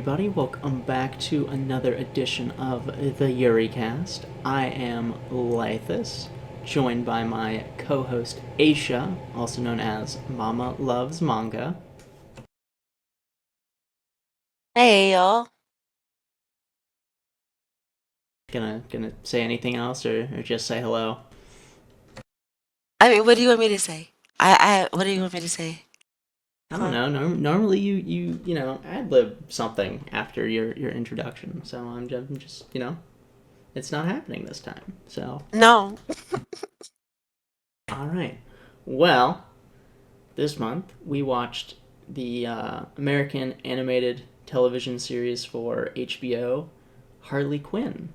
everybody. Welcome back to another edition of the Yuricast. I am Laethas, joined by my co-host Aisha, also known as Mama Loves Manga. Hey y'all. Gonna say anything else or just say hello? I mean, what do you want me to say? What do you want me to say? I don't Huh? know. Normally you ad lib something after your introduction. So I'm just it's not happening this time. So No. all right. Well, this month we watched the American animated television series for HBO, Harley Quinn.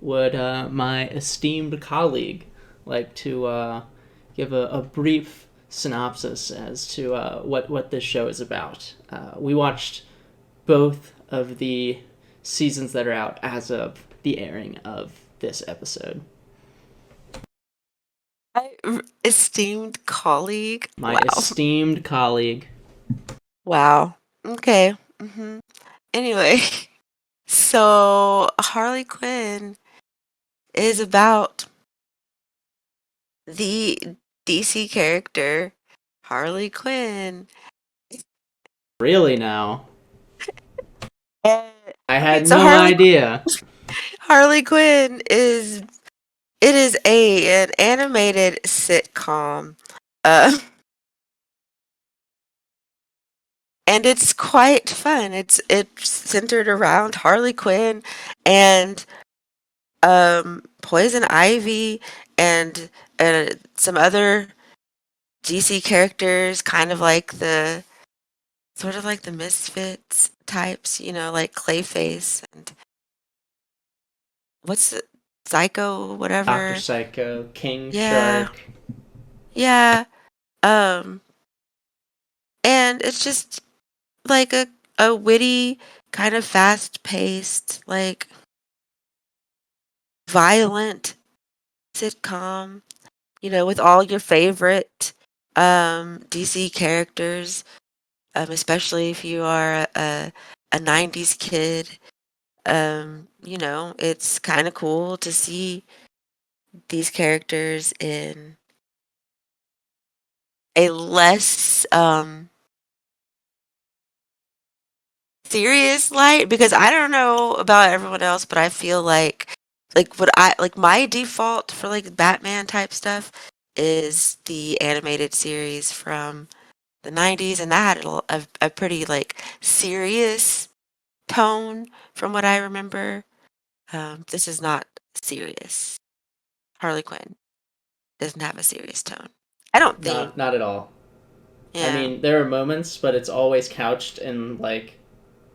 Would my esteemed colleague like to give a brief synopsis as to what this show is about? We watched both of the seasons that are out as of the airing of this episode. Esteemed colleague. My Wow. esteemed colleague. Wow. Okay. Anyway, so Harley Quinn is about the DC character Harley Quinn. Really now? And, I okay, had so no idea. Harley Quinn is an animated sitcom. Uh and it's quite fun. It's centered around Harley Quinn and Poison Ivy and some other DC characters, kind of like the sort of like the Misfits types, like Clayface and what's the Psycho, Dr. whatever. Psycho, King Yeah, Shark. yeah. Um, and it's just like a witty, kind of fast paced, like violent sitcom, with all your favorite DC characters, especially if you are a 90s kid. It's kind of cool to see these characters in a less serious light because I don't know about everyone else, but I feel like what I like my default for like Batman type stuff is the animated series from the 90s, and that had a pretty like serious tone from what I remember. This is not serious. Harley Quinn doesn't have a serious tone. I don't think. Not at all. I Yeah. mean, there are moments, but it's always couched in like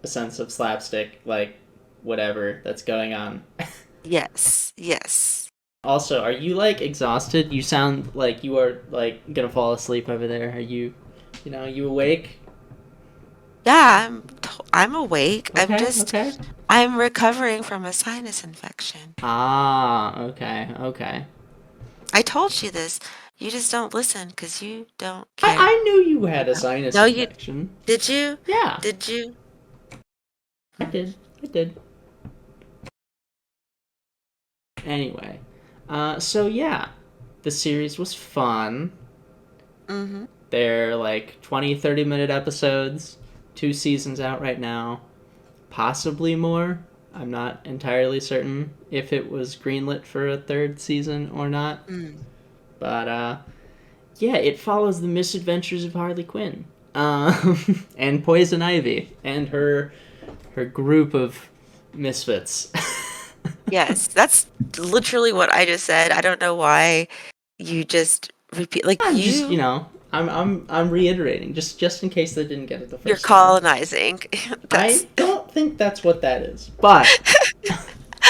a sense of slapstick, like whatever that's going on. Yes. Yes. Also, are you like exhausted? You sound like you are like gonna fall asleep over there. Are you, you awake? Yeah, I'm awake. Okay, okay. I'm recovering from a sinus infection. Ah, okay, okay. I told you this. You just don't listen because you don't care. I knew you had a No. sinus No, you infection. did you? Yeah, Did you? I did. I did. Anyway, so yeah, the series was fun. Mm-hmm. They're like 20, 30-minute episodes, two seasons out right now, possibly more. I'm not entirely certain if it was greenlit for a third season or not. Mm. But yeah, it follows the misadventures of Harley Quinn and Poison Ivy and her group of misfits. Yes, that's literally what I just said. I don't know why you just repeat like I'm just, I'm reiterating just in case they didn't get it the you're first time. colonizing. That's I don't think that's what that is, but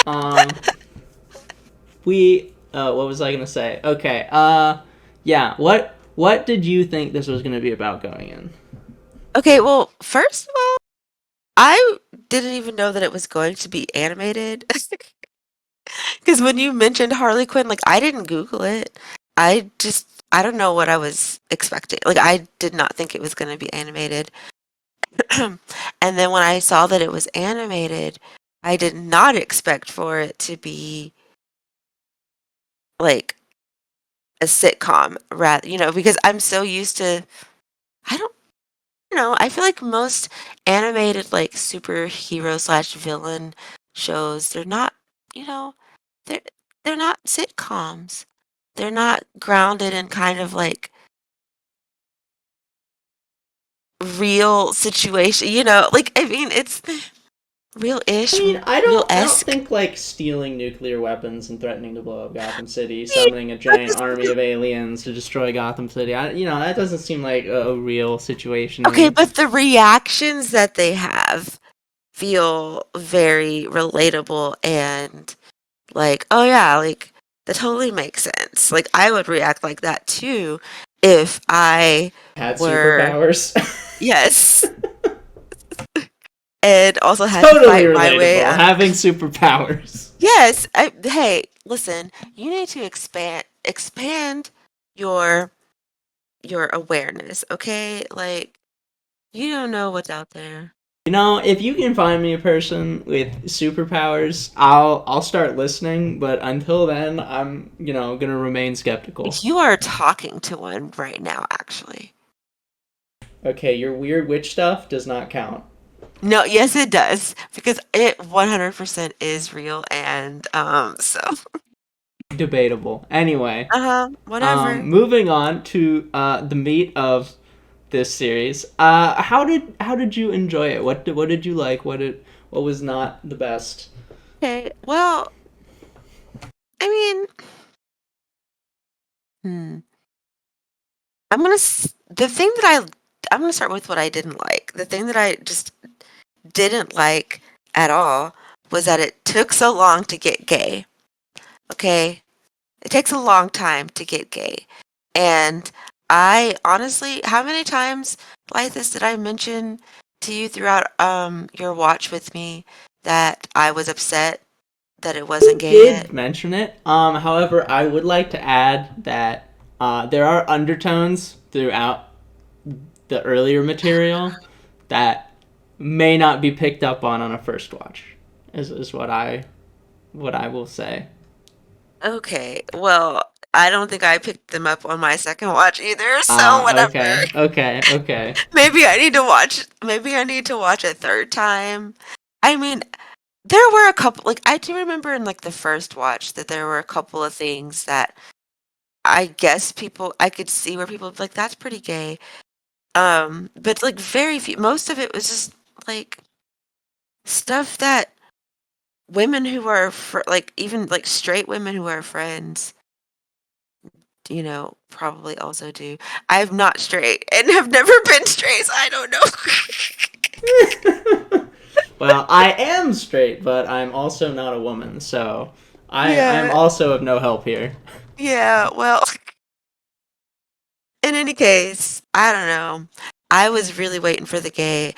um, we what was I gonna say? Okay, yeah. What did you think this was gonna be about going in? okay. Well, first of all, I didn't even know that it was going to be animated. Because when you mentioned Harley Quinn, like I didn't Google it. I don't know what I was expecting. Like I did not think it was going to be animated. And then when I saw that it was animated, I did not expect for it to be like a sitcom, rather, because I'm so used to, I don't know, I feel like most animated like superhero slash villain shows, they're not, you know, they're they're not sitcoms. They're not grounded in kind of like real situation, like I mean it's I real-ish, mean, I don't real-esque. think like stealing nuclear weapons and threatening to blow up Gotham City, summoning a giant army of aliens to destroy Gotham City. That doesn't seem like a real situation to Okay, me. but the reactions that they have feel very relatable and like, oh yeah, like that totally makes sense. Like I would react like that too if I Had were, superpowers. yes, and also had to Totally fight my way relatable. out. Having superpowers. Yes, hey, listen, you need to expand your your awareness, okay? Like you don't know what's out there. If you can find me a person with superpowers, I'll start listening. But until then, I'm gonna remain skeptical. You are talking to one right now, actually. Okay, your weird witch stuff does not count. No, yes, it does because it 100% is real, and so Debatable. Anyway, whatever. moving on to the meat of this series. How did you enjoy it? What did you like? What was not the best? Okay, well, I mean, hmm, the thing that I'm gonna start with what I didn't like. The thing that I just didn't like at all was that it took so long to get gay. Okay, it takes a long time to get gay, and I honestly, how many times like this did I mention to you throughout your watch with me that I was upset that it wasn't You gay yet? did mention it. However, I would like to add that there are undertones throughout the earlier material that may not be picked up on a first watch. Is what I will say. Okay, well, I don't think I picked them up on my second watch either, so whatever. Okay, okay, okay. Maybe I need to watch a third time. I mean, there were a couple, like I do remember in like the first watch that there were a couple of things that I guess I could see where people would be like that's pretty gay. But like very few, most of it was just like stuff that women who are like even like straight women who are friends, probably also do. I'm not straight and have never been straight, so I don't know. Well, I am straight, but I'm also not a woman, so I'm Yeah, also of no help here. yeah. Well, in any case, I don't know. I was really waiting for the gay.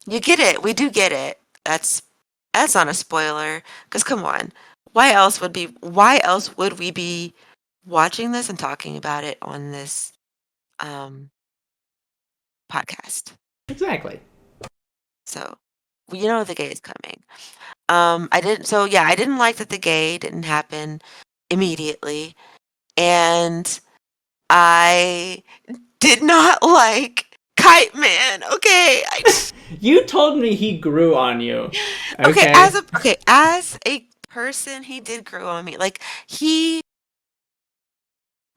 You get it. We do get it. That's not a spoiler. Cause come on, why else would we be watching this and talking about it on this um podcast? Exactly. So you know the gay is coming. I didn't like that the gay didn't happen immediately, and I did not like Kiteman. Okay, You told me he grew on you. okay, Okay. as a person, he did grow on me. Like he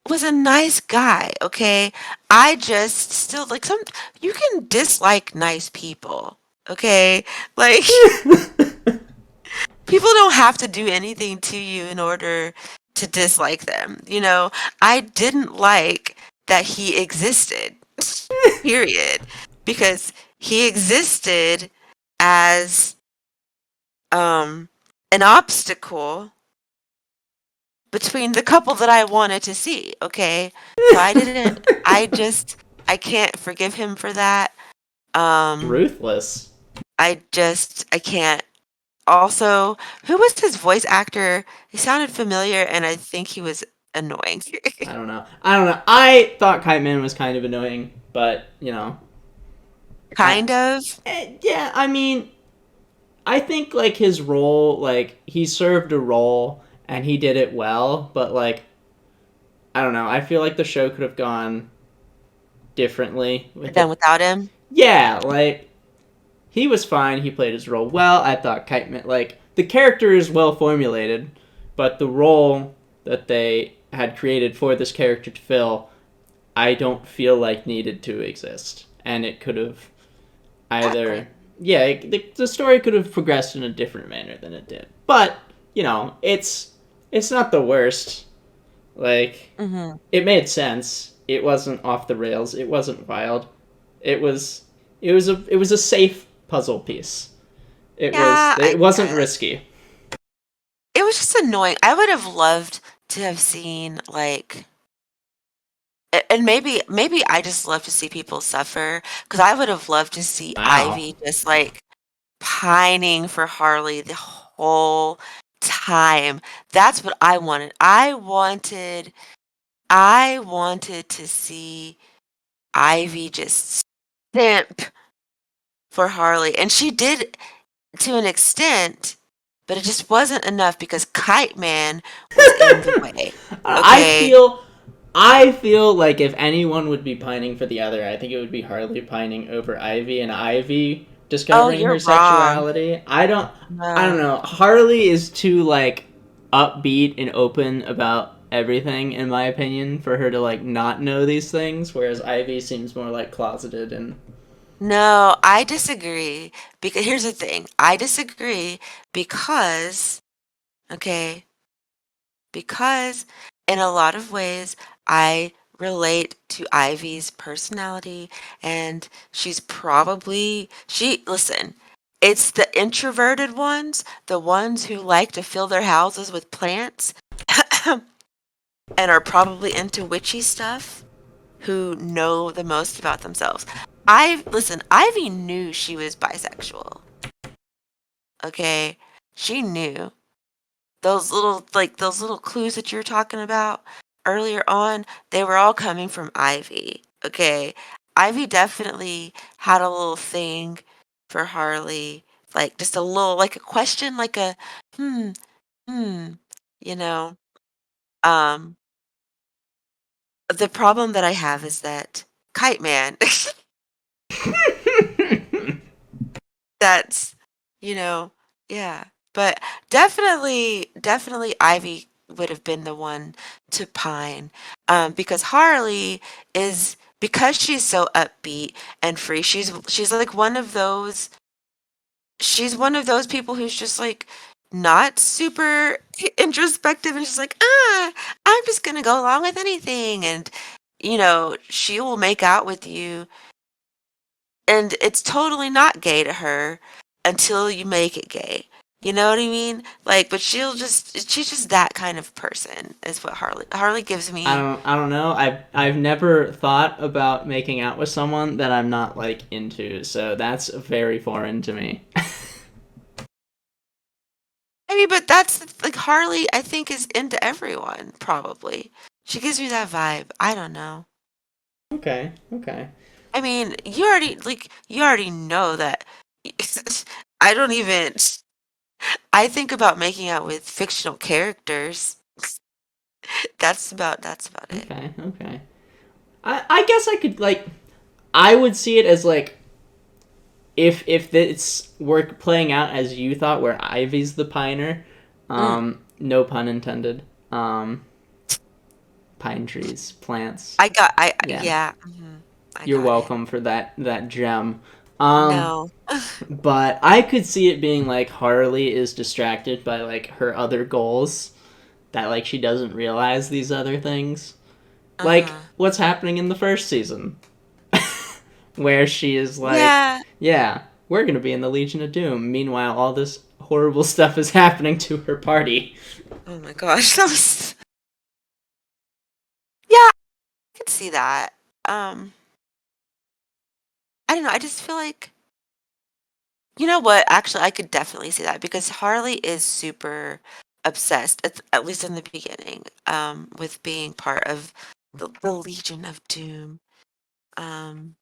was a nice guy. Okay, I just still like some. You can dislike nice people. Okay, like people don't have to do anything to you in order to dislike them. I didn't like that he existed. Period. Because he existed as um an obstacle between the couple that I wanted to see, okay? So I can't forgive him for that. Um Ruthless. I can't. Also, who was his voice actor? He sounded familiar and I think he was annoying. I don't know. I thought Kite Man was kind of annoying, but. I, Kind of. yeah, I mean, I think like his role, like he served a role and he did it well, but like I don't know, I feel like the show could have gone differently with Done it. without him. Yeah, like he was fine. He played his role well. I thought Kiteman, like the character is well formulated, but the role that they had created for this character to fill, I don't feel like needed to exist, and it could have Exactly. either yeah, the story could have progressed in a different manner than it did. But you know, it's not the worst. Like Hmm. it made sense. It wasn't off the rails. It wasn't wild. It was it was a safe puzzle piece. Yeah, I It wasn't guess. risky. It was just annoying. I would have loved to have seen like and maybe I just love to see people suffer because I would have loved to see Wow. Ivy just like pining for Harley the whole time. That's what I wanted. I wanted to see Ivy just simp for Harley. And she did to an extent, but it just wasn't enough because Kite Man was in the way. I Okay. feel I feel like if anyone would be pining for the other, I think it would be Harley pining over Ivy and Ivy Oh, discovering her you're wrong. sexuality. I don't No. know. Harley is too like upbeat and open about everything in my opinion for her to like not know these things, whereas Ivy seems more like closeted and No, I disagree. Because here's the thing. I disagree because, okay, because in a lot of ways I relate to Ivy's personality and listen, it's the introverted ones, the ones who like to fill their houses with plants and are probably into witchy stuff who know the most about themselves. Ivy knew she was bisexual. Okay? She knew. Those little clues that you were talking about earlier on, they were all coming from Ivy. Okay? Ivy definitely had a little thing for Harley, like just a little like a question, like a hmm, hmm, you know. Um the problem that I have is that Kite Man that's you know, yeah. But definitely Ivy would have been the one to pine. Because Harley is because she's so upbeat and free, she's like one of those people who's just like not super introspective and she's like, I'm just gonna go along with anything and she will make out with you and it's totally not gay to her until you make it gay. You know what I mean? Like, but she's just that kind of person is what Harley gives me. I don't know. I've never thought about making out with someone that I'm not like into, so that's very foreign to me. I mean, but that's like Harley, I think, is into everyone, probably. She gives me that vibe. I don't know. Okay, okay. I mean, you already know that I don't even I think about making out with fictional characters. That's about it. Okay, okay. I guess I could like I would see it as like if it's work playing out as you thought, where Ivy's the piner, Mm, no pun intended. Pine trees, plants. Yeah, yeah, mhm, I you're got it. welcome for that gem. Um, No. but I could see it being like Harley is distracted by like her other goals that like she doesn't realize these other things. Like Uh-huh. what's happening in the first season where she is like, Yeah. yeah, we're going to be in the Legion of Doom. Meanwhile, all this horrible stuff is happening to her party. Oh my gosh, that was yeah, I could see that. Um, I don't know, I just feel like you know what? Actually, I could definitely see that because Harley is super obsessed, at least in the beginning, with being part of the Legion of Doom. Um,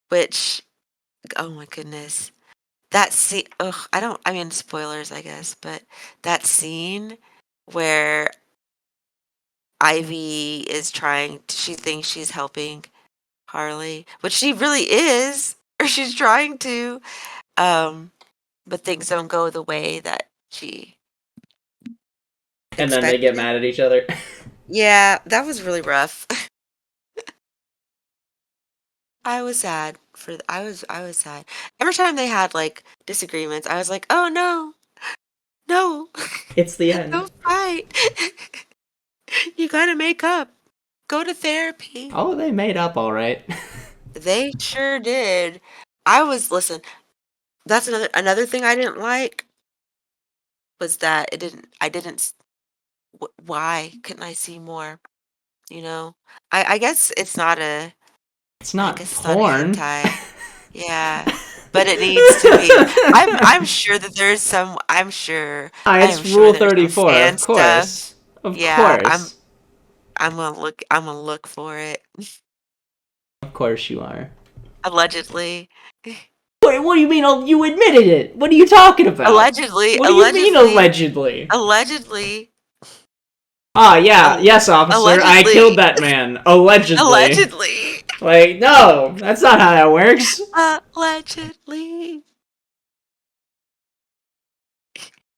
which, oh my goodness. That scene, ugh, I mean, spoilers, I guess, but that scene where Ivy is she thinks she's helping Harley, which she really is, or she's trying to, um, but things don't go the way that she And then they get expected. mad at each other. Yeah, that was really rough. I was sad I was sad. Every time they had, like, disagreements, I was like, "Oh, no. No. It's the end. Don't fight. You gotta make up. Go to therapy." Oh, they made up all right. They sure did. Listen, that's another thing I didn't like was that I didn't, why couldn't I see more, you know? I guess it's not a, It's I not guess it's not a porn. hentai. Yeah, but it needs to be. I'm sure that there's some. I am It's sure Rule there's some 34, fan of stuff. course. Of Yeah, course. I'm gonna look. I'm gonna look for it. Of course you are. Allegedly, What do you mean? You admitted it. What are you talking about? allegedly, What do you mean allegedly, allegedly? allegedly, Ah, yeah, al- yes, officer. I killed allegedly, that man. Allegedly. allegedly, Like, no, that's not how that works. allegedly.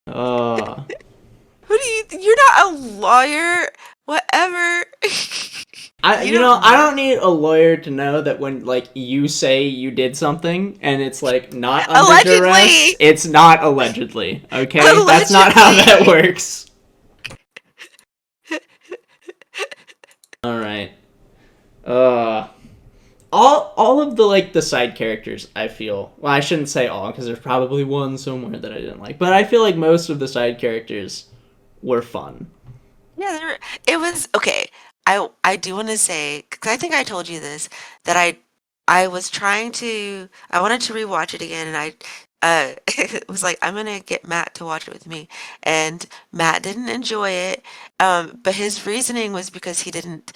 Uh, Who do you? You're not a lawyer. Whatever. You don't I know. don't need a lawyer to know that when, like, you say you did something and it's, like, not under duress, Allegedly, it's not allegedly, okay? That's not how that allegedly. works. Alright. Uh, all of the, like, the side characters, I feel, well, I shouldn't say all because there's probably one somewhere that I didn't like, but I feel like most of the side characters were fun. Yeah, it was okay. I do want to say, because I think I told you this, that I was trying to, I wanted to rewatch it again, and I was like, I'm gonna get Matt to watch it with me, and Matt didn't enjoy it. But his reasoning was because he didn't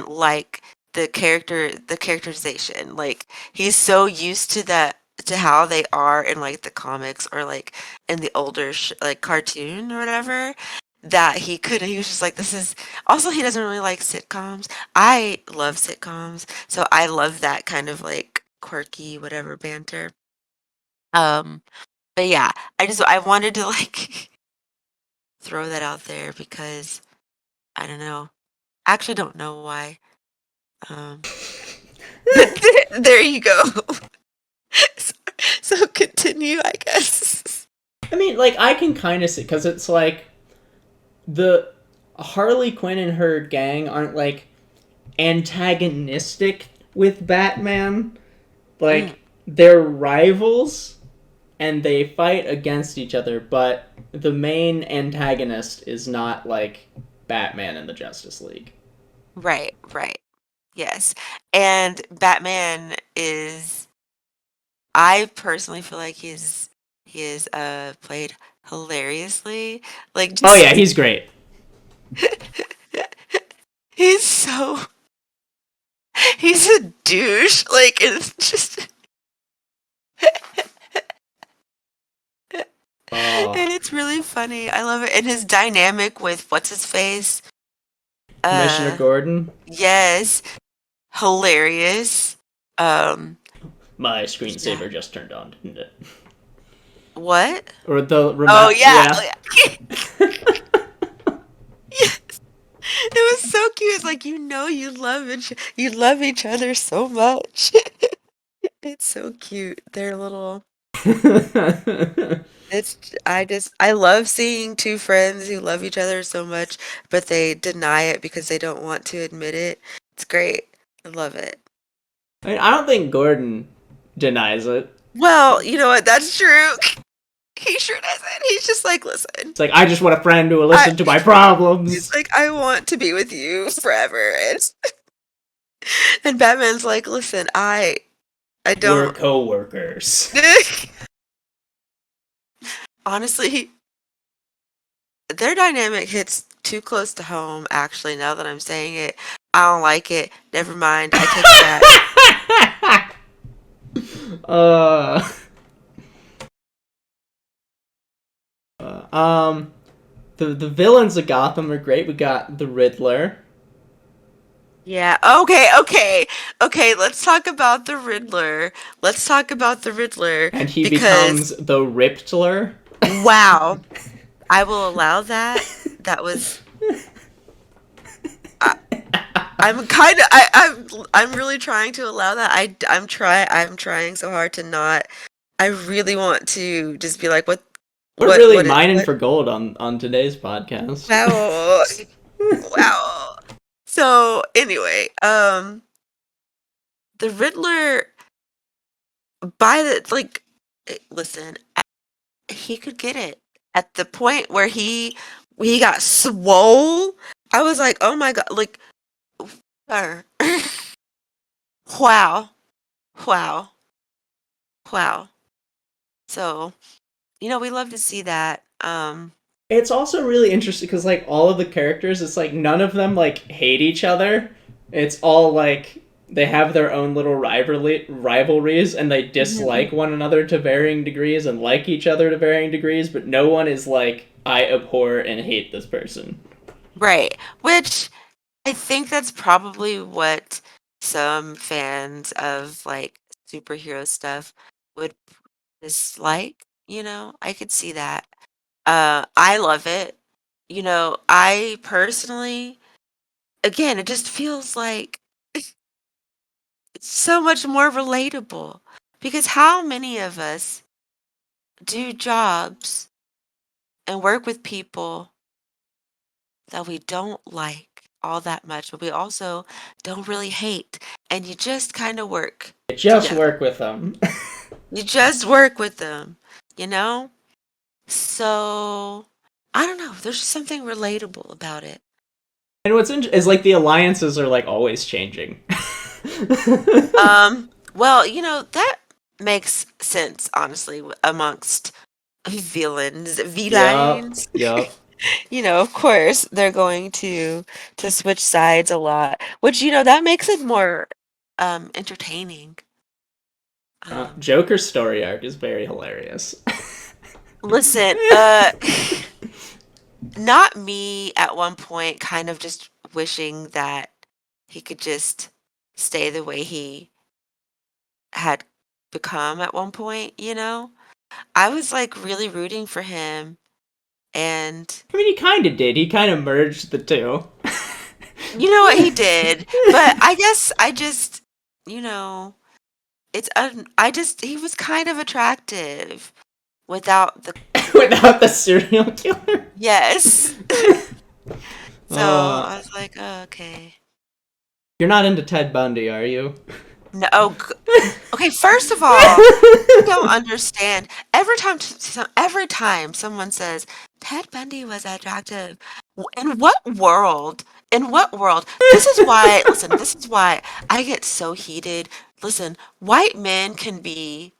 like the characterization. Like, he's so used to that, to how they are in, like, the comics, or like in the older like cartoon or whatever, that he was just like, this is, also, he doesn't really like sitcoms. I love sitcoms, so I love that kind of, like, quirky whatever banter. Um, but yeah, I wanted to, like, throw that out there because I don't know. I actually don't know why. Um, but there you go. So, so continue, I guess. I mean, like, I can kind of see, because it's like, the Harley Quinn and her gang aren't, like, antagonistic with Batman. Mm, Like, they're rivals and they fight against each other, but the main antagonist is not, like, Batman and the Justice League. right, right. Yes. And Batman is, I personally feel like he is played hilariously. Like, Oh yeah, just he's great. he's so, he's a douche. Like, it's just, Oh, and it's really funny. I love it. And his dynamic with what's his face? Commissioner Uh Gordon. yes. Hilarious. Um My yeah. screensaver just turned on, didn't it? What? Or the Oh remote, yeah. yeah. Oh, yeah. Yes. It was so cute. It's like, you love each other so much. It's so cute. They're little, I love seeing two friends who love each other so much, but they deny it because they don't want to admit it. It's great. I love it. I mean, I don't think Gordon denies it. Well, you know what? That's true. He sure doesn't. He's just like, listen, It's like, I just want a friend who will I, listen to my he's problems. like, I want to be with you forever. And Batman's like, listen, I We're don't. co-workers. Honestly, their dynamic hits too close to home, actually, now that I'm saying it. I don't like it. Never mind. I take it back. uh, um, the villains of Gotham are great. We got the Riddler, Yeah. Okay. Okay. Okay. Let's talk about the Riddler. Let's talk about the Riddler and he because becomes the Riptler. wow, I will allow that. That was. I, I'm kind of. I'm really trying to allow that. I'm try. I'm trying so hard to not. I really want to just be like, We're really what is mining what? for gold on today's podcast. Wow. Wow. So anyway, the Riddler by the like listen, he could get it. At the point where he got swole, I was like, "Oh my god, like er, wow. Wow. Wow." So, we love to see that. It's also really interesting because like all of the characters, it's like none of them like hate each other. It's all like they have their own little rivalries and they dislike one another to varying degrees and like each other to varying degrees, but no one is like I abhor and hate this person. Right. Which I think that's probably what some fans of like superhero stuff would dislike, I could see that. I love it. I personally, again, it just feels like it's so much more relatable because how many of us do jobs and work with people that we don't like all that much, but we also don't really hate, and you just kind of work Just together. work with them. You just work with them, you know? So, I don't know. There's just something relatable about it. And what's is like the alliances are like always changing. Well, that makes sense, honestly, amongst Yup, villains. yup. Of course, they're going to switch sides a lot, which that makes it more entertaining. Um, Joker's story arc is very hilarious. listen, not me at one point kind of just wishing that he could just stay the way he had become at one point. I was like really rooting for him and I mean, he kind of did. He kind of merged the two. you know what he did, but I guess I just, you know, I just he was kind of attractive without the Without the serial killer. yes. So Uh, I was like, oh, okay. you're not into Ted Bundy, are you? No, okay. First of all, you don't understand. Every time someone says Ted Bundy was attractive, in what world? In what world? This is why. Listen, this is why I get so heated. Listen, white men can be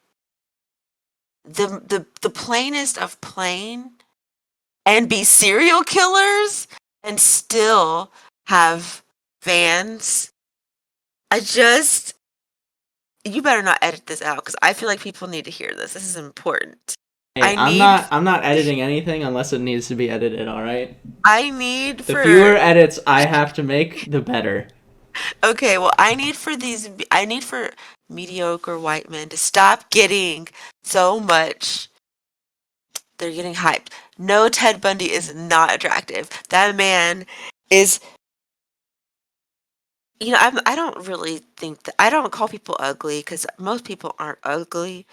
the plainest of plain and be serial killers and still have fans. I just you better not edit this out because I feel like people need to hear this. This is important. Hey, I I'm need not. I'm not editing anything unless it needs to be edited. All right. I need The for fewer edits I have to make, the better. okay, well I need for mediocre white men to stop getting so much they're getting hyped. No, Ted Bundy is not attractive. That man is I don't really think that I don't call people ugly because most people aren't ugly,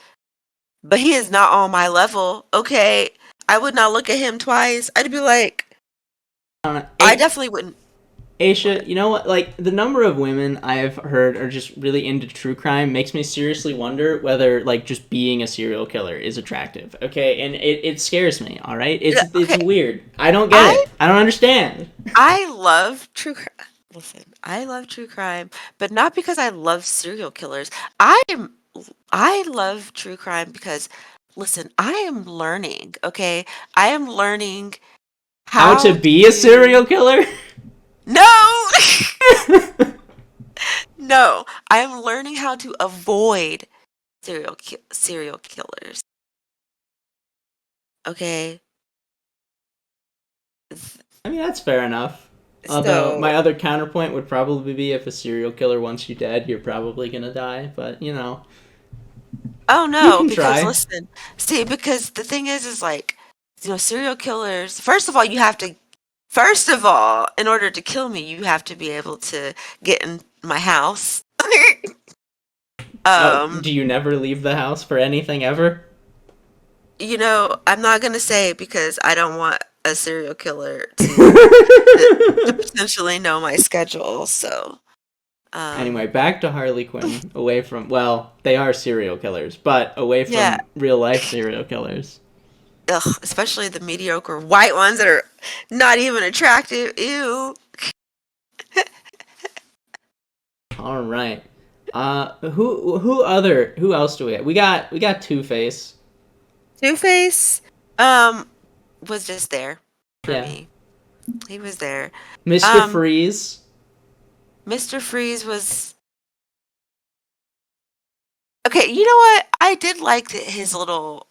but he is not on my level. Okay, I would not look at him twice. I'd be like, I A- definitely wouldn't. Aisha, What? you know what? Like the number of women I've heard are just really into true crime makes me seriously wonder whether like just being a serial killer is attractive. Okay, and it scares me. All right, it's Okay, weird. I don't get I it. I don't understand. I love true crime. Listen, I love true crime, but not because I love serial killers. I love true crime because listen, I am learning, okay? I am learning How to how be a to serial killer? No! No, I am learning how to avoid serial killers. Okay. I mean, that's fair enough. Although So, my other counterpoint would probably be if a serial killer wants you dead, you're probably gonna die. But oh you no, can because try. listen, see, because the thing is like, serial killers. First of all, you have to. First of all, in order to kill me, you have to be able to get in my house. Oh, um, do you never leave the house for anything ever? I'm not gonna say because I don't want a serial killer to potentially know my schedule. So, Anyway, um, back to Harley Quinn. Away from, well, they are serial killers, but away yeah, from real life serial killers. ugh, especially the mediocre white ones that are not even attractive. Ew. All right. Who else do we have? We got Two Face. Two Face, um, was just there for Yeah. me. He was there. Mr. Um, Freeze. Mr. Freeze was okay. You know what? I did like his little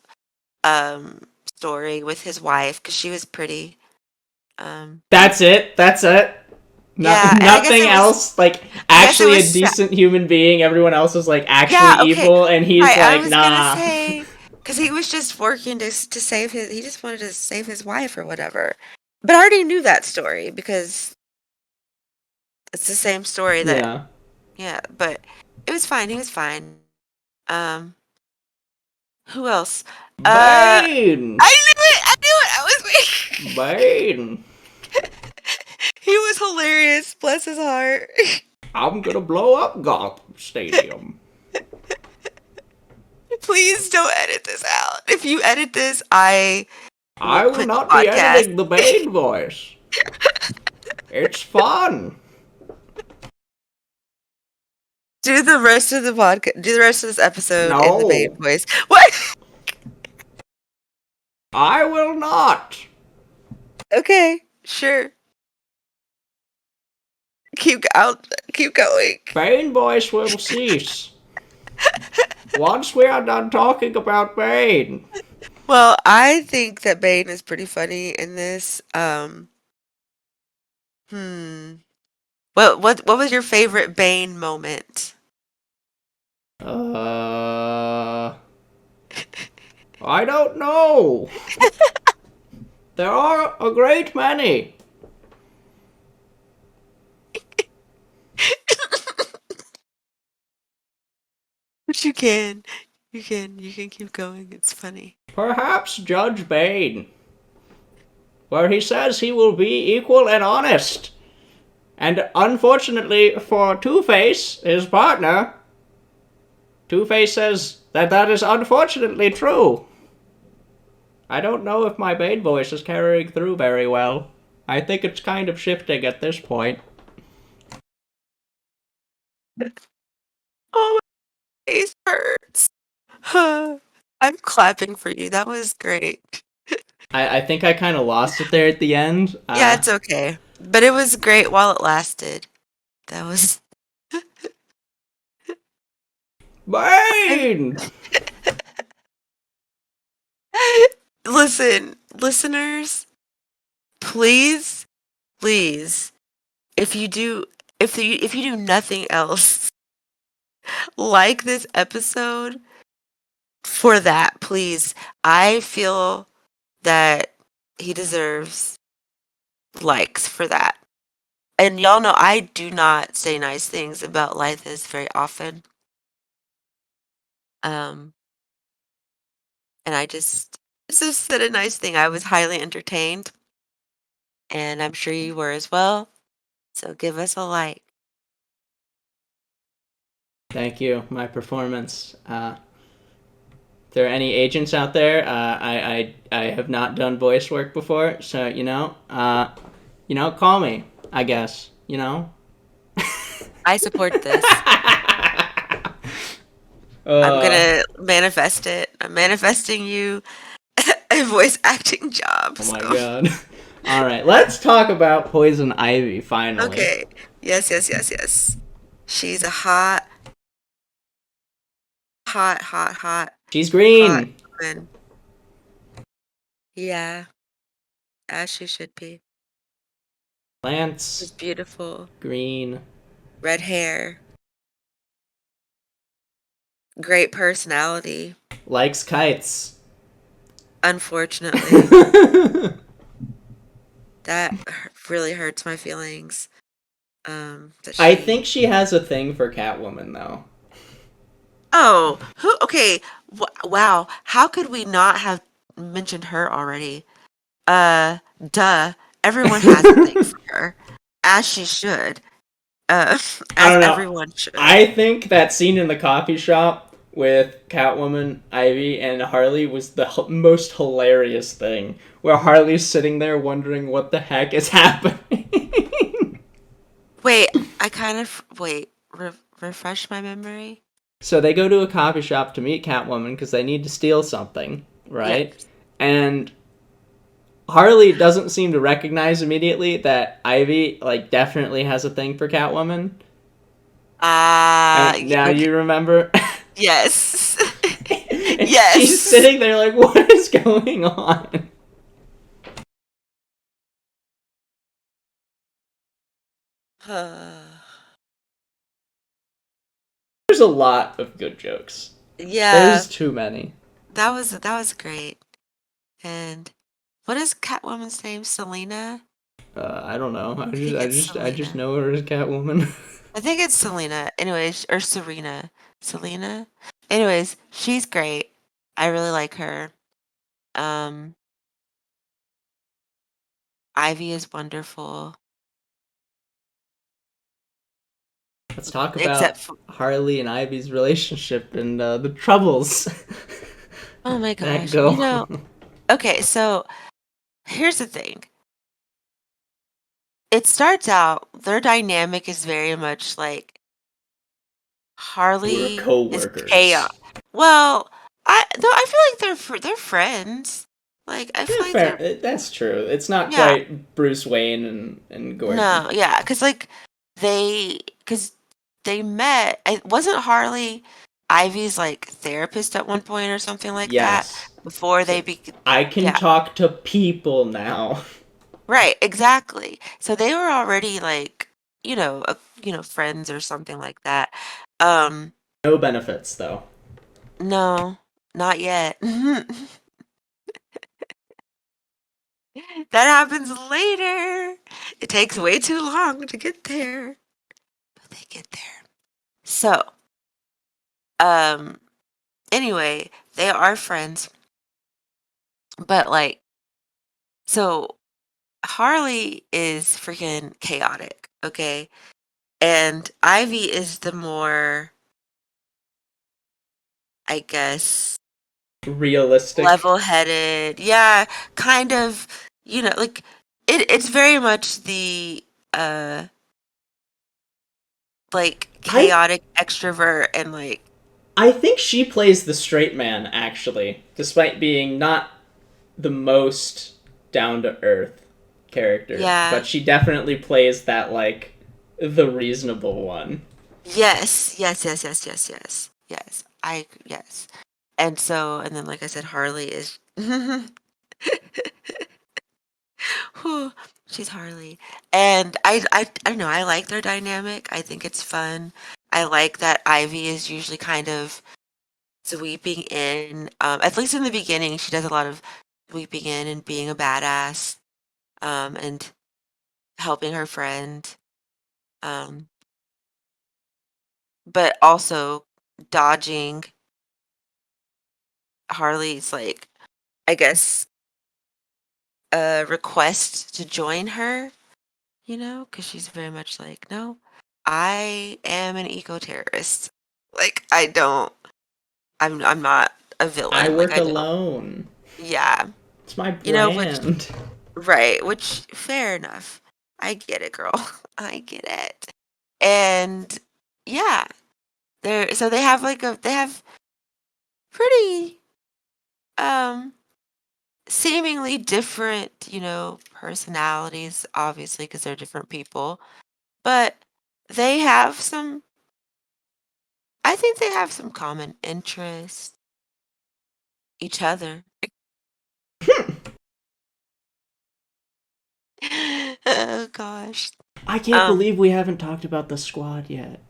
story with his wife because she was pretty. Um, That's it. That's it. yeah, and Nothing else. Like I guess it actually was a decent human being. Everyone else is like actually yeah. Okay, evil, and he's right. I like, was gonna nah. say because he was just working to save his. He just wanted to save his wife or whatever. But I already knew that story because it's the same story that Yeah. yeah. But it was fine. He was fine. Um, who else? Bane. I knew it. I knew it. I was waiting. Bane. He was hilarious. Bless his heart. I'm gonna blow up Gotham Stadium. Please don't edit this out. If you edit this, I will I will quit the not be podcast. editing the Bane voice. It's fun. Do the rest of the podcast. Do the rest of this episode in the Bane No, voice. What? I will not. Okay, sure. Keep out. Keep going. Bane voice will cease once we are done talking about Bane. Well, I think that Bane is pretty funny in this. Hmm. What was your favorite Bane moment? I don't know. There are a great many. But you can. You can keep going. It's funny. Perhaps Judge Bane, where he says he will be equal and honest. And unfortunately for Two-Face, his partner, Two-Face says that is unfortunately true. I don't know if my Bane voice is carrying through very well. I think it's kind of shifting at this point. Oh, my face hurts. I'm clapping for you. That was great. I think I kind of lost it there at the end. Yeah, it's okay. But it was great while it lasted. That was. Bane! Listen, listeners, please, please, if you do nothing else, like this episode for that, please. I feel that he deserves likes for that. And y'all know I do not say nice things about Laethas very often. Um, and I just said a nice thing. I was highly entertained, and I'm sure you were as well. So give us a like. Thank you. My performance. If there are any agents out there, I have not done voice work before, so call me. I guess I support this. I'm uh, gonna manifest it. I'm manifesting you a voice acting job. oh my So god. All right, let's talk about Poison Ivy finally. okay. Yes, yes, yes, yes. She's a hot Hot, hot, hot, She's hot green. woman. Yeah, as she should be. She's Lance, beautiful. green. Red hair. Great personality. Likes kites. Unfortunately, that really hurts my feelings. That I she. think she has a thing for Catwoman, though. Oh, who? Okay. Wow. How could we not have mentioned her already? Uh, Duh. Everyone has a thing for her, as she should. Uh, I as don't know. everyone should. I think that scene in the coffee shop with Catwoman, Ivy, and Harley was the most hilarious thing. Where Harley's sitting there wondering what the heck is happening. Wait, I kind of refresh my memory. So they go to a coffee shop to meet Catwoman because they need to steal something, right? Yes. And Harley doesn't seem to recognize immediately that Ivy definitely has a thing for Catwoman. And now Okay. you remember. Yes. And she's Yes. sitting there like, what is going on? There's a lot of good jokes. Yeah, There's too many. that was great. And what is Catwoman's name? Selena? I don't know. I think it's I just Selena. know her as Catwoman. I think it's Selena. Anyways, or Serena. Selena? Anyways, she's great. I really like her. Um, Ivy is wonderful. Let's talk Except about for, Harley and Ivy's relationship and the troubles oh my that gosh. go You know, on. okay, so here's the thing. It starts out, their dynamic is very much like We're Harley is chaos. co-workers. Well, I feel like they're friends. Like I Yeah, feel like fair. they're That's true. It's not yeah. quite Bruce Wayne and Gordon. No, yeah, because like because they met. It wasn't Harley Ivy's like therapist at one point or something like that Yes. before So they be I can yeah, talk to people now. right, exactly. So they were already like friends or something like that. Um, No benefits though. no, not yet. That happens later. It takes way too long to get there, but they get there. So, um, anyway, they are friends, but like, so Harley is freaking chaotic, okay? And Ivy is the more, I guess, Realistic. level-headed. Yeah, kind of, like it's very much the uh like I chaotic extrovert and like I think she plays the straight man actually, despite being not the most down to earth character, yeah. but she definitely plays that the reasonable one. Yes, yes, yes, yes, yes, yes, yes. Yes. And then, like I said, Harley is, whew, she's Harley, and I don't know. I like their dynamic. I think it's fun. I like that Ivy is usually kind of sweeping in. At least in the beginning, she does a lot of sweeping in and being a badass, and helping her friend. Um, but also dodging Harley's like, I guess, a request to join her, because she's very much like, no, I am an eco terrorist. Like, I'm not a I villain. Like, work I don't, alone. yeah, It's my which, brand. right, which, fair enough. I get it, girl. I get it. And yeah, so they have pretty, um, seemingly different, personalities, obviously, because they're different people. But they have some, I think they have some common interests. Each other. Oh gosh. I can't believe we haven't talked about the squad yet.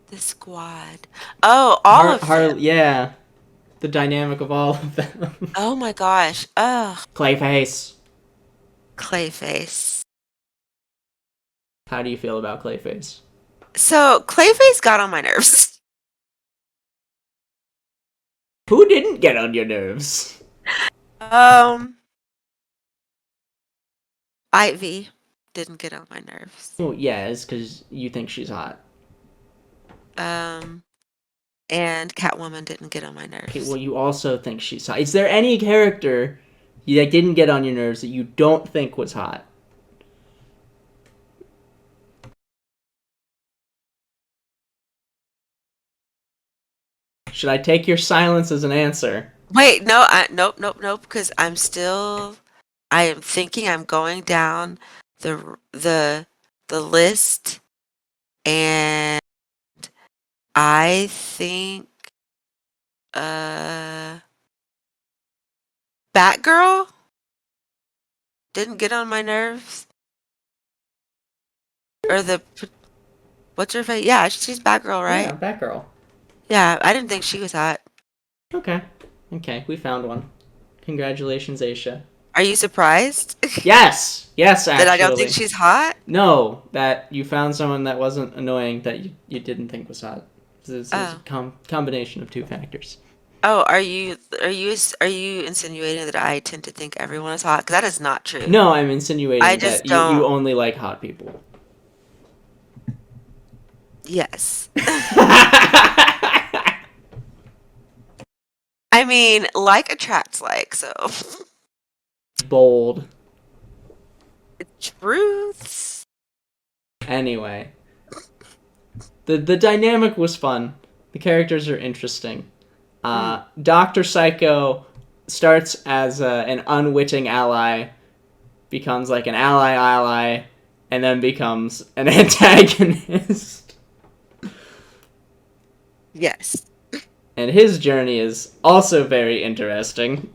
The squad. Oh, all of them. Yeah, the dynamic of all of them. Oh my gosh. Ugh. Clayface. Clayface. How do you feel about Clayface? So Clayface got on my nerves. Who didn't get on your nerves? Um, Ivy didn't get on my nerves. Oh, yeah, it's because you think she's hot. And Catwoman didn't get on my nerves. Okay, well, you also think she's hot. Is there any character that didn't get on your nerves that you don't think was hot? Should I take your silence as an answer? Wait, no, nope, because I am thinking I'm going down the list, and I think Batgirl didn't get on my nerves. Or what's her face? Yeah, she's Batgirl, right? Yeah, Batgirl. Yeah, I didn't think she was hot. Okay, we found one. Congratulations, Aisha. Are you surprised? Yes, actually. That I don't think she's hot? No, that you found someone that wasn't annoying that you didn't think was hot. It's a combination of two factors. Oh, are you insinuating that I tend to think everyone is hot? 'Cause that is not true. No, I'm insinuating I just that don't. you only like hot people. Yes. I mean, like attracts like, so. Bold. Truths. Anyway. The dynamic was fun. The characters are interesting. Dr. Psycho starts as an unwitting ally, becomes like an ally, and then becomes an antagonist. Yes. And his journey is also very interesting.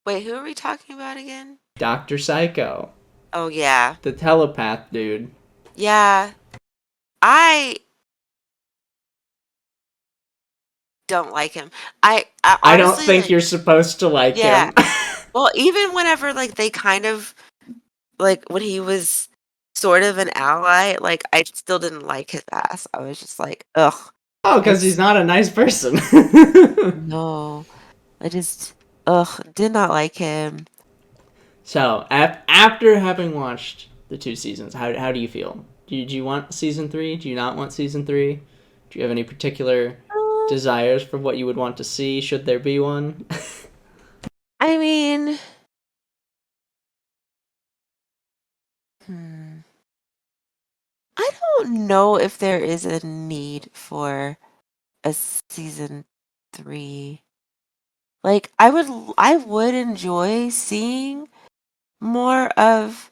Wait, who are we talking about again? Dr. Psycho. Oh, yeah. The telepath dude. Yeah. I don't like him. I honestly, I don't think you're supposed to like him. Well, even whenever, like, they kind of, like, when he was sort of an ally, like, I still didn't like his ass. I was just like, ugh. Oh, because he's not a nice person. No. I just, did not like him. So, after having watched the 2 seasons, how do you feel? Do you want season 3? Do you not want season 3? Do you have any particular desires for what you would want to see, should there be one? I mean, I don't know if there is a need for a season 3. Like, I would enjoy seeing more of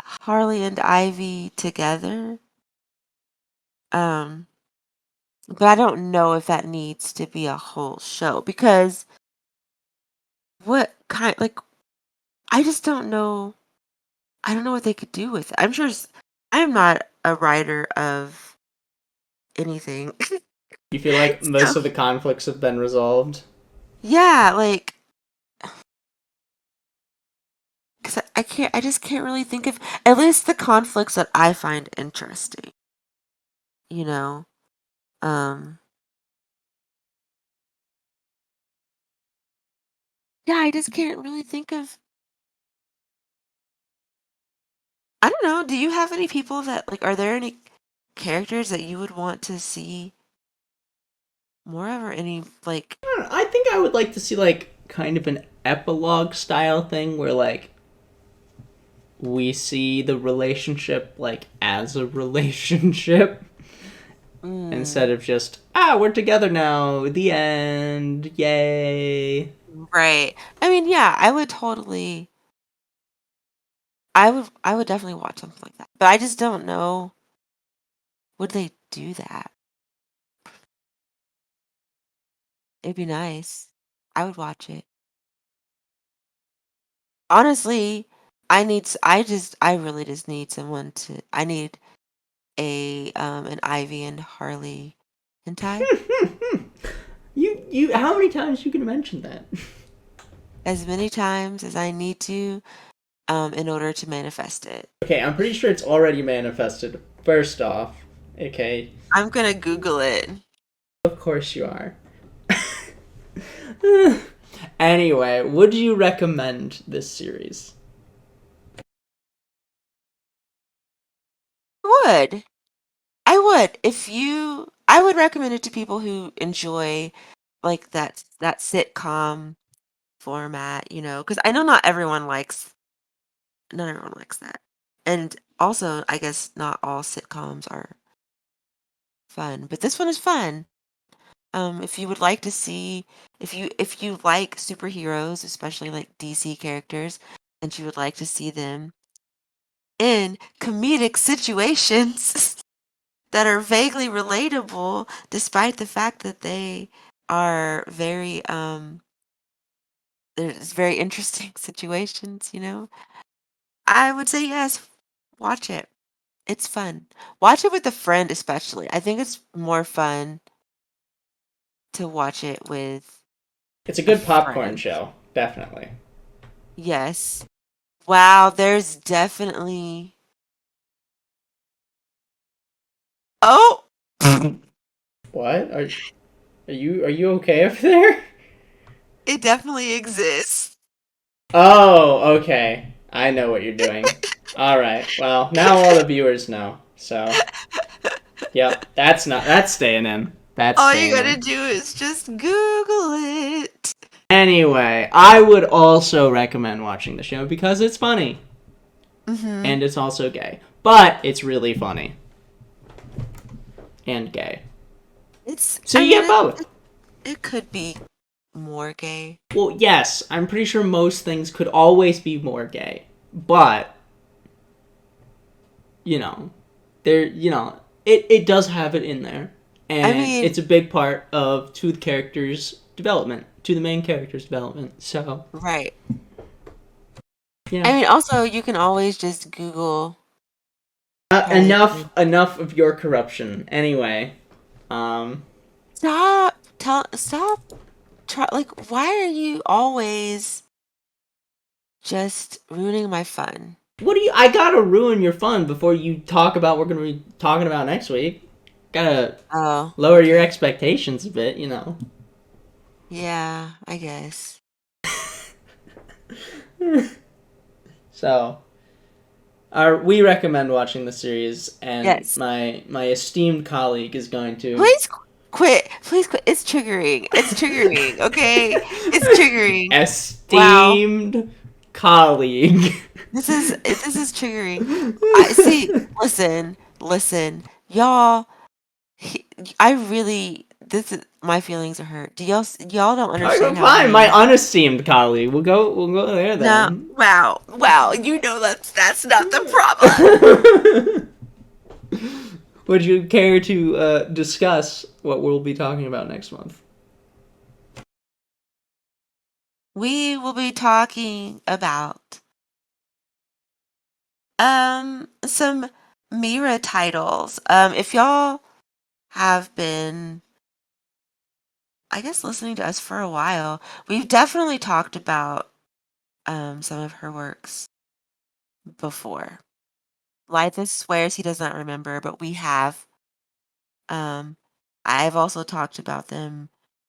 Harley and Ivy together. But I don't know if that needs to be a whole show, because what kind, like, I just don't know. I don't know what they could do with it. I'm not a writer of anything. You feel like most So, of the conflicts have been resolved? yeah, like, because I just can't really think of at least the conflicts that I find interesting. You know, yeah, I just can't really think of. I don't know. Do you have any people that, like? Are there any characters that you would want to see more of, or any, like? I don't know. I think I would like to see like kind of an epilogue style thing where like we see the relationship like as a relationship instead of just we're together now, the end, yay. Right. I mean, yeah, I would totally I would definitely watch something like that. But I just don't know, would they do that? It'd be nice. I would watch it. Honestly, I really just need someone to I need an Ivy and Harley hentai You how many times you can mention that? as many times as I need to in order to manifest it. Okay, I'm pretty sure it's already manifested. First off, okay, I'm gonna Google it. of course you are. Anyway, would you recommend this series? Would. I would. I would recommend it to people who enjoy like that sitcom format, because I know not everyone likes that. And also, I guess not all sitcoms are fun, but this one is fun. If you would like to see, if you like superheroes, especially like DC characters, and you would like to see them in comedic situations that are vaguely relatable, despite the fact that they are there's very interesting situations. I would say yes, watch it. It's fun. Watch it with a friend, especially. I think it's more fun to watch it with It's a a good popcorn friend. show, definitely. Yes. Wow, there's definitely. Oh! What? Are you okay over there? It definitely exists. Oh, okay. I know what you're doing. All right. Well, now all the viewers know. So, yep, that's staying in. That's All you staying gotta in. do is just Google it. Anyway, I would also recommend watching the show because it's funny Mm-hmm. and it's also gay. But it's really funny and gay. So I you mean, get both. it could be more gay. Well, yes, I'm pretty sure most things could always be more gay. But, you know, it does have it in there. I And mean, it's a big part of to the character's development, to the main character's development. So, right. yeah. I mean, also, you can always just Google Harley Enough Quinn. enough of your corruption. Anyway, um Stop. Why are you always just ruining my fun? what do you I gotta ruin your fun before you talk about what we're gonna be talking about next week. Gotta Oh, lower your okay. expectations a bit. Yeah, I guess. So, we recommend watching the series, and Yes. my esteemed colleague is going to. Please quit. Please quit. It's triggering. It's triggering. Okay. It's triggering. Wow. Esteemed colleague. This is triggering. I see. Listen, y'all. he- I really. This is my feelings are hurt. Y'all don't Alright, understand how fine, my he. unesteemed colleague. We'll go there No. then. Wow. You know that's not the problem. Would you care to discuss what we'll be talking about next month? We will be talking about some Mira titles. If y'all have been, I guess, listening to us for a while, we've definitely talked about some of her works before. Laethas swears he does not remember, but we have. Um, I've also talked about them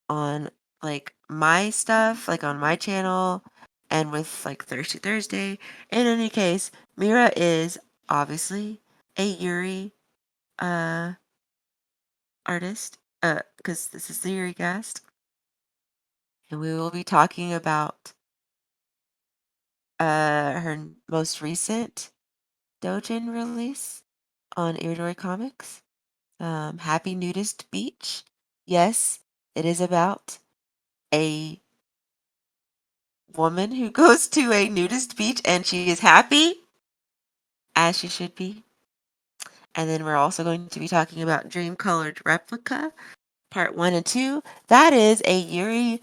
on like my stuff, like on my channel, and with like Thirsty Thursday. In any case, Mira is obviously a Yuri uh artist, because this is the Yuricast, and we will be talking about her most recent Dojin release on Iridori Comics. Happy Nudist Beach. Yes, it is about a woman who goes to a nudist beach and she is happy. as you should be. And then we're also going to be talking about Dream Colored Replica, Part 1 and 2. That is a Yuri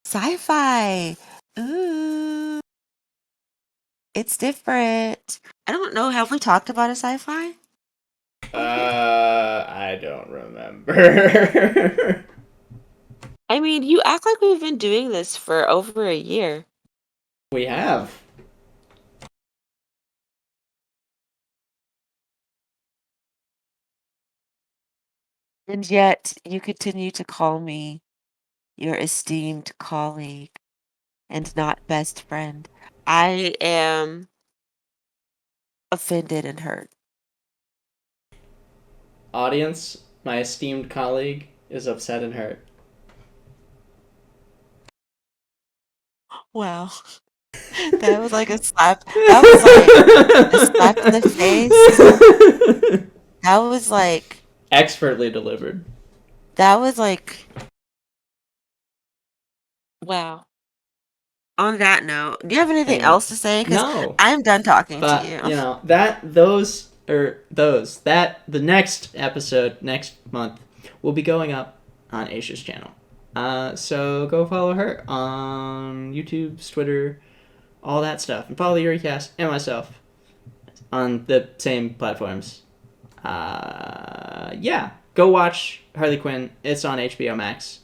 sci-fi. Ooh, it's different. I don't know. Have we talked about a sci-fi? I don't remember. I mean, you act like we've been doing this for over a year. We have. And yet you continue to call me your esteemed colleague and not best friend. I am offended and hurt. Audience, my esteemed colleague is upset and hurt. Wow. That was like a slap. That was like a slap in the face. That was like Expertly delivered. that was like wow. On that note, do you have anything And else to say? Because no, I'm done talking to but you. you know the next episode next month will be going up on Aisha's channel. So go follow her on YouTube, Twitter, all that stuff, and follow the Yuricast and myself on the same platforms. Yeah, go watch Harley Quinn. It's on HBO Max.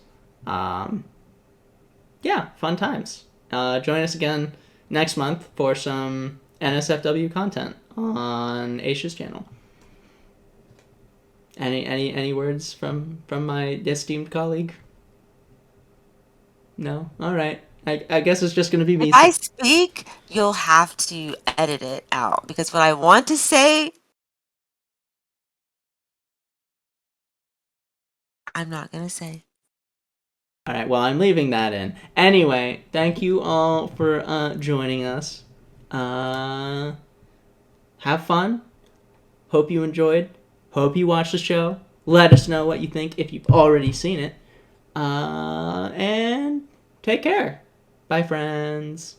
Yeah, fun times. Join us again next month for some NSFW content on Aisha's channel. Any words from my esteemed colleague? No? Alright. I guess it's just gonna be me. If I speak, you'll have to edit it out because what I want to say, I'm not going to say. Alright, well, I'm leaving that in. Anyway, thank you all for joining us. Have fun. Hope you enjoyed. Hope you watched the show. Let us know what you think if you've already seen it. And take care. Bye, friends.